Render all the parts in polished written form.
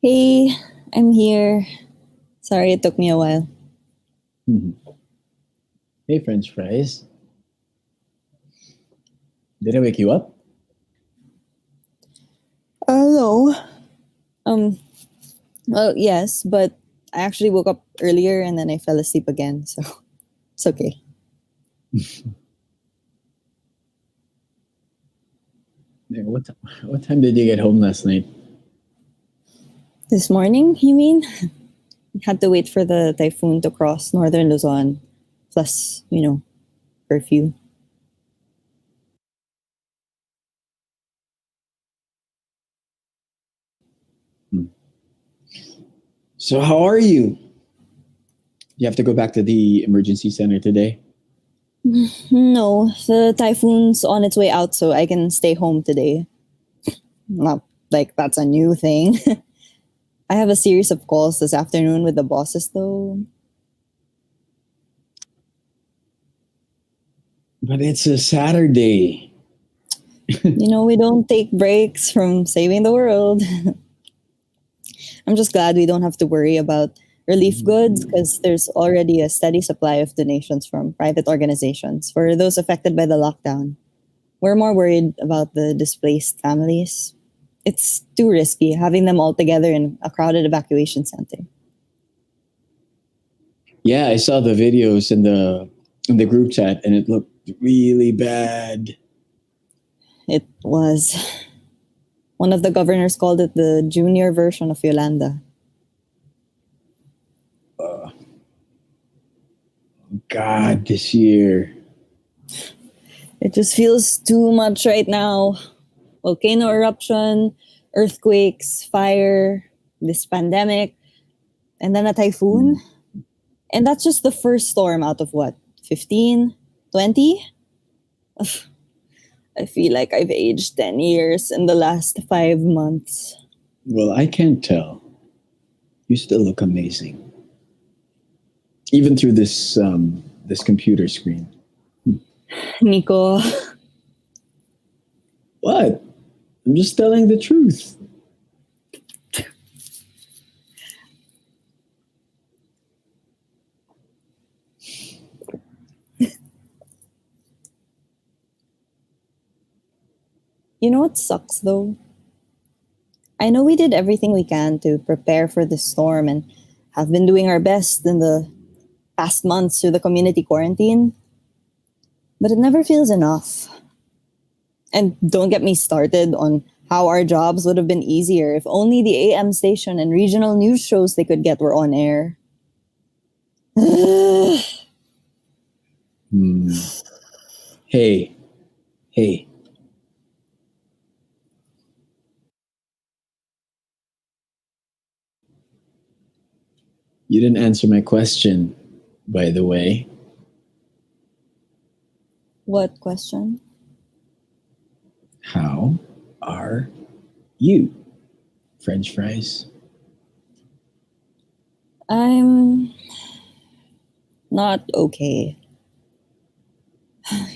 Hey, I'm here. Sorry it took me a while. Mhm. Hey, French fries. Did I wake you up? No. Um, well, yes, but I actually woke up earlier and then I fell asleep again, so it's okay. Yeah, what time did you get home last night? This morning, you mean? Had to wait for the typhoon to cross northern Luzon, plus, curfew. Hmm. So how are you? You have to go back to the emergency center today? No, the typhoon's on its way out, so I can stay home today. Not like that's a new thing. I have a series of calls this afternoon with the bosses, though. But it's a Saturday. We don't take breaks from saving the world. I'm just glad we don't have to worry about relief goods because there's already a steady supply of donations from private organizations for those affected by the lockdown. We're more worried about the displaced families. It's too risky having them all together in a crowded evacuation center. Yeah, I saw the videos in the group chat and it looked really bad. It was. One of the governors called it the junior version of Yolanda. Uh, God, this year. It just feels too much right now. Volcano eruption, earthquakes, fire, this pandemic, and then a typhoon. And that's just the first storm out of what? 15? 20? I feel like I've aged 10 years in the last 5 months. Well, I can't tell. You still look amazing, even through this computer screen. Nico, What? I'm just telling the truth. you know what sucks though? I know we did everything we can to prepare for this storm and have been doing our best in the past months through the community quarantine, but it never feels enough. And don't get me started on how our jobs would have been easier if only the AM station and regional news shows they could get were on air. Hmm. Hey, hey. You didn't answer my question, by the way. What question? How are you? French fries? I'm not okay.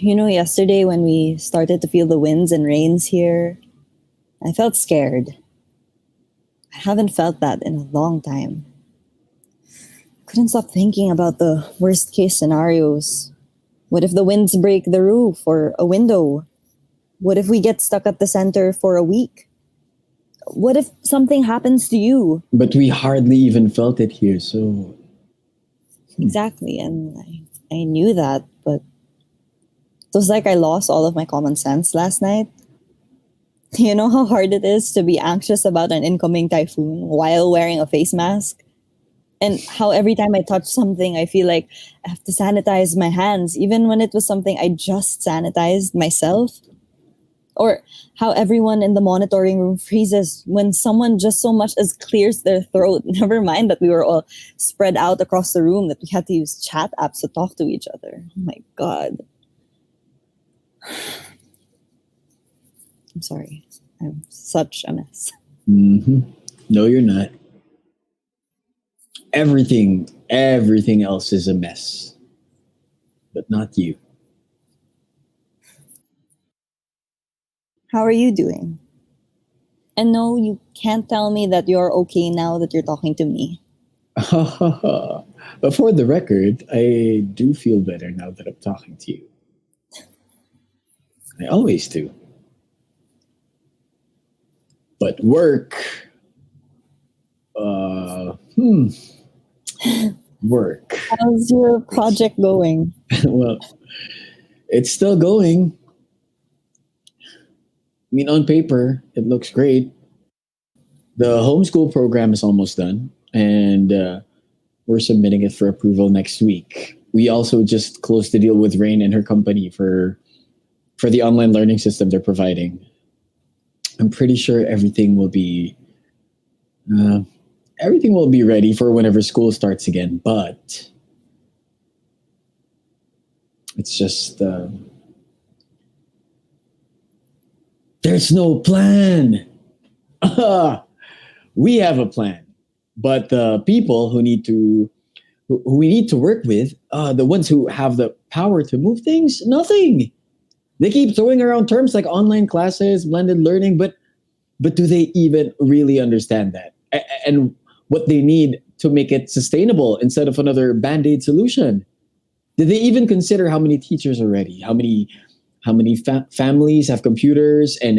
Yesterday when we started to feel the winds and rains here, I felt scared. I haven't felt that in a long time. Couldn't stop thinking about the worst case scenarios. What if the winds break the roof or a window? What if we get stuck at the center for a week? What if something happens to you? But we hardly even felt it here, so. Exactly, and I knew that, but it was like I lost all of my common sense last night. You know how hard it is to be anxious about an incoming typhoon while wearing a face mask? And how every time I touch something, I feel like I have to sanitize my hands, even when it was something I just sanitized myself. Or how everyone in the monitoring room freezes when someone just so much as clears their throat. Never mind that we were all spread out across the room, that we had to use chat apps to talk to each other. Oh my God. I'm sorry. I'm such a mess. Mm-hmm. No, you're not. Everything else is a mess, but not you. How are you doing? And no, you can't tell me that you're okay now that you're talking to me. But for the record, I do feel better now that I'm talking to you. I always do. But work, uh, hmm, work. How's your project going? Well, it's still going. I mean, on paper, it looks great. The homeschool program is almost done, and we're submitting it for approval next week. We also just closed the deal with Rain and her company for the online learning system they're providing. I'm pretty sure uh, everything will be ready for whenever school starts again. But it's just there's no plan. We have a plan, but the people who we need to work with, the ones who have the power to move things, nothing. They keep throwing around terms like online classes, blended learning, but do they even really understand that? And what they need to make it sustainable instead of another band-aid solution? Did they even consider how many teachers are ready? How many families have computers and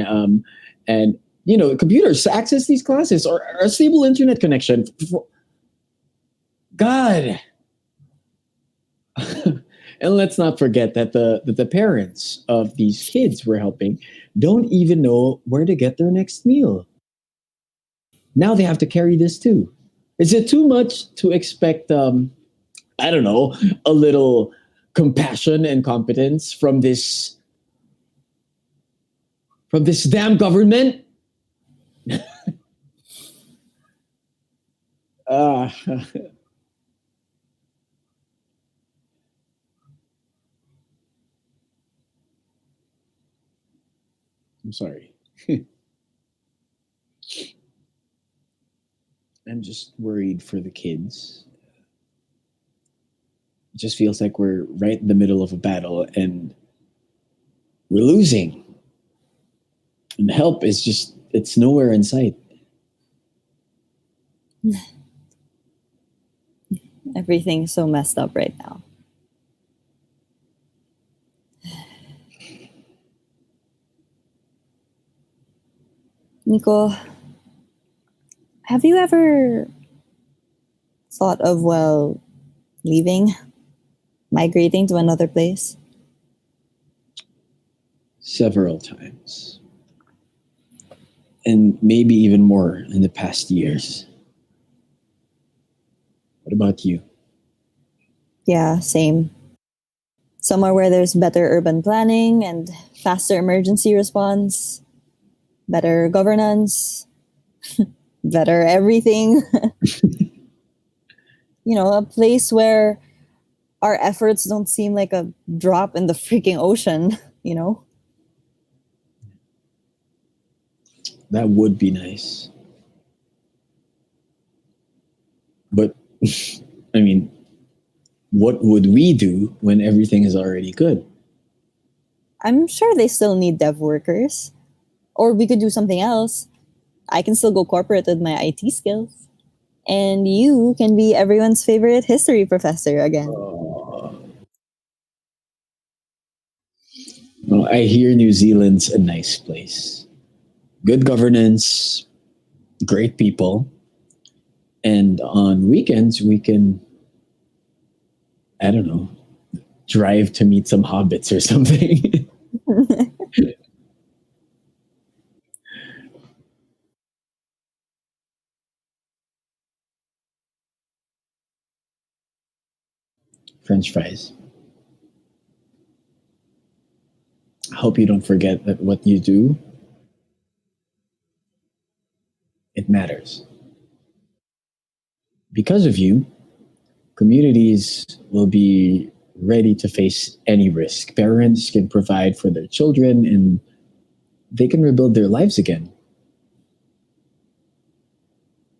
computers to access these classes or a stable internet connection? God. And let's not forget that the parents of these kids we're helping don't even know where to get their next meal. Now they have to carry this too. Is it too much to expect? I don't know, a little compassion and competence from this damn government. Uh, I'm sorry. I'm just worried for the kids. It just feels like we're right in the middle of a battle and we're losing. And help is just, it's nowhere in sight. Everything's so messed up right now. Nico, have you ever thought of, well, leaving, migrating to another place? Several times. And maybe even more in the past years. What about you? Yeah, same. Somewhere where there's better urban planning and faster emergency response, better governance, better everything. A place where our efforts don't seem like a drop in the freaking ocean, you know? That would be nice. But, I mean, what would we do when everything is already good? I'm sure they still need dev workers. Or we could do something else. I can still go corporate with my IT skills. And you can be everyone's favorite history professor again. Well, I hear New Zealand's a nice place. Good governance, great people, and on weekends we can, I don't know, drive to meet some hobbits or something. French fries. I hope you don't forget that what you do, it matters. Because of you, communities will be ready to face any risk. Parents can provide for their children and they can rebuild their lives again.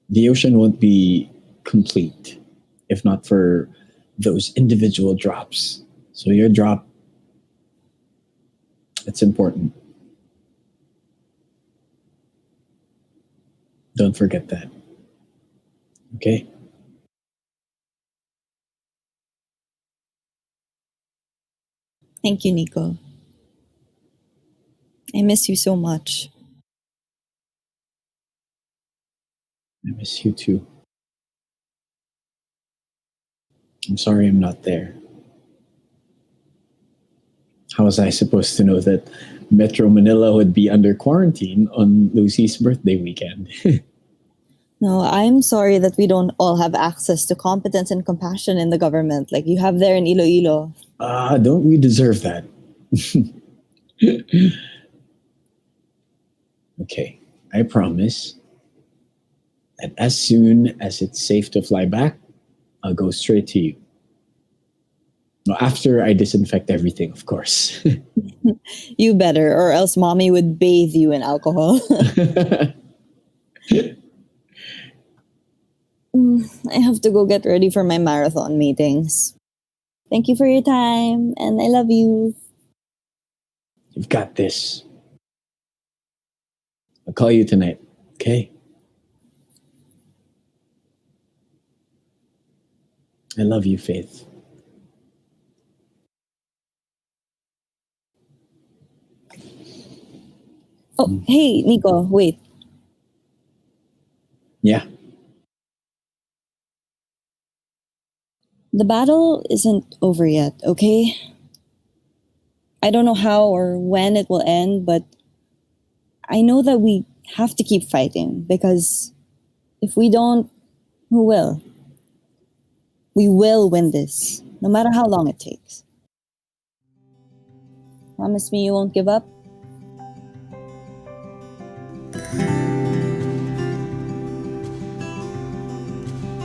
The ocean won't be complete if not for those individual drops. So your drop, it's important. Don't forget that. Okay? Thank you, Nico. I miss you so much. I miss you too. I'm sorry I'm not there. How was I supposed to know that Metro Manila would be under quarantine on Lucy's birthday weekend? No, I'm sorry that we don't all have access to competence and compassion in the government like you have there in Iloilo. Don't we deserve that? Okay, I promise that as soon as it's safe to fly back, I'll go straight to you. Well, after I disinfect everything, of course. You better, or else mommy would bathe you in alcohol. I have to go get ready for my marathon meetings. Thank you for your time, and I love you. You've got this. I'll call you tonight, okay? I love you, Faith. Oh, hey, Nico, wait. Yeah, The battle isn't over yet, okay? I don't know how or when it will end, but I know that we have to keep fighting because if we don't, who will? We will win this, no matter how long it takes. Promise me you won't give up?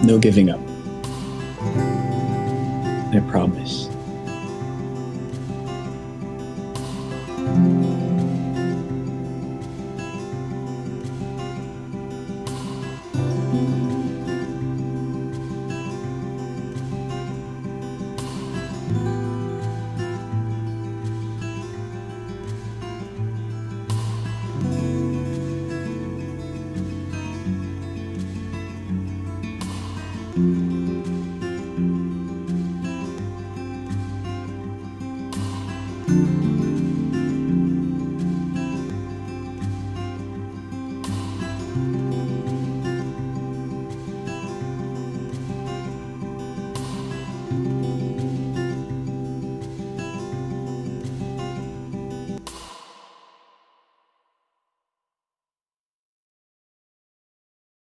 no giving up. I promise.